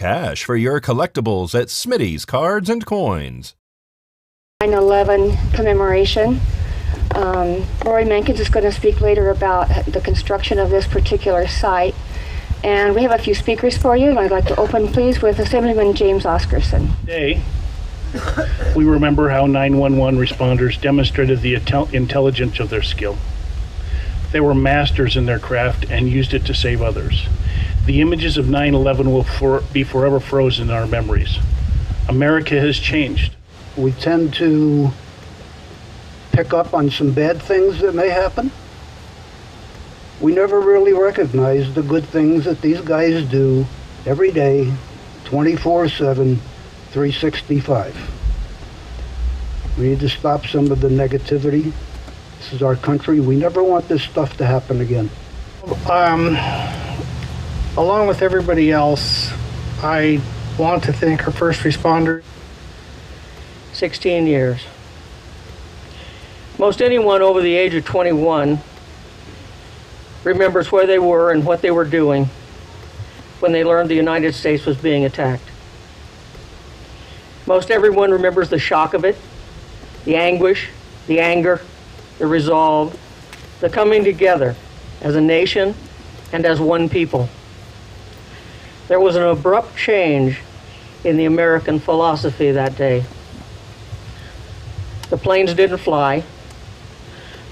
cash for your collectibles at Smitty's Cards and Coins. 9/11 commemoration. Rory Mankins is going to speak later about the construction of this particular site. And we have a few speakers for you. I'd like to open, please, with Assemblyman James Oscarson. Today, we remember how 911 responders demonstrated the intelligence of their skill. They were masters in their craft and used it to save others. The images of 9/11 will be forever frozen in our memories. America has changed. We tend to pick up on some bad things that may happen. We never really recognize the good things that these guys do every day, 24/7, 365. We need to stop some of the negativity. This is our country. We never want this stuff to happen again. Along with everybody else, I want to thank our first responders. 16 years. Most anyone over the age of 21 remembers where they were and what they were doing when they learned the United States was being attacked. Most everyone remembers the shock of it, the anguish, the anger, the resolve, the coming together as a nation and as one people. There was an abrupt change in the American philosophy that day. The planes didn't fly.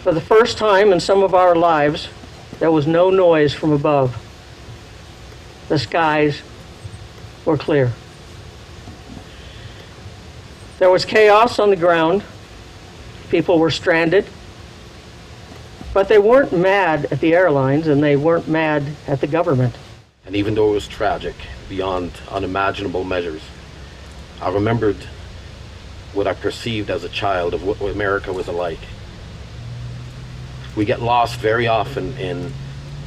For the first time in some of our lives, there was no noise from above. The skies were clear. There was chaos on the ground. People were stranded. But they weren't mad at the airlines, and they weren't mad at the government. And even though it was tragic, beyond unimaginable measures, I remembered what I perceived as a child of what America was like. We get lost very often in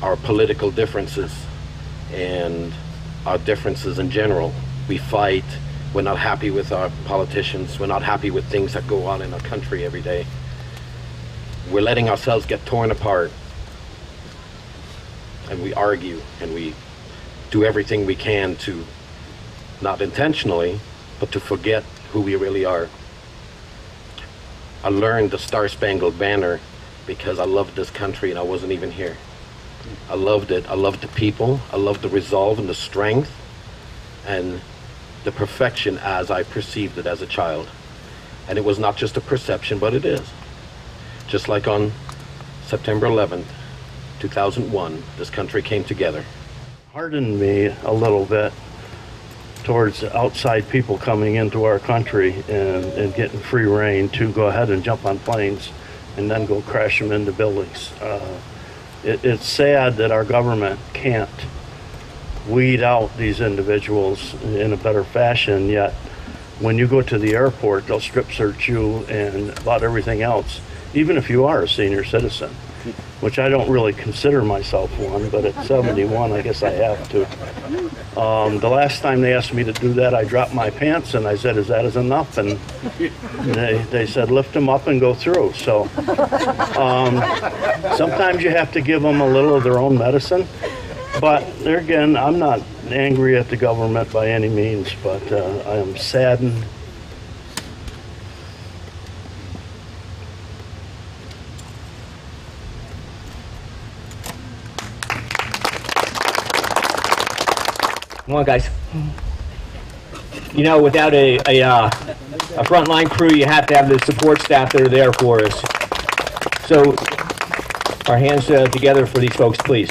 our political differences and our differences in general. We fight, we're not happy with our politicians, we're not happy with things that go on in our country every day. We're letting ourselves get torn apart, and we argue and we do everything we can to, not intentionally, but to forget who we really are. I learned the Star-Spangled Banner because I loved this country and I wasn't even here. I loved it. I loved the people. I loved the resolve and the strength and the perfection as I perceived it as a child. And it was not just a perception, but it is. Just like on September 11th, 2001, this country came together. Hardened me a little bit towards outside people coming into our country and getting free reign to go ahead and jump on planes and then go crash them into buildings. It's sad that our government can't weed out these individuals in a better fashion, yet when you go to the airport, they'll strip search you and about everything else, even if you are a senior citizen, which I don't really consider myself one, but at 71, I guess I have to. The last time they asked me to do that, I dropped my pants and I said, "Is that enough?" And they said, "Lift them up and go through." So sometimes you have to give them a little of their own medicine. But there again, I'm not angry at the government by any means, but I am saddened. Come on, guys. You know, without a frontline crew, you have to have the support staff that are there for us. So, our hands together for these folks, please.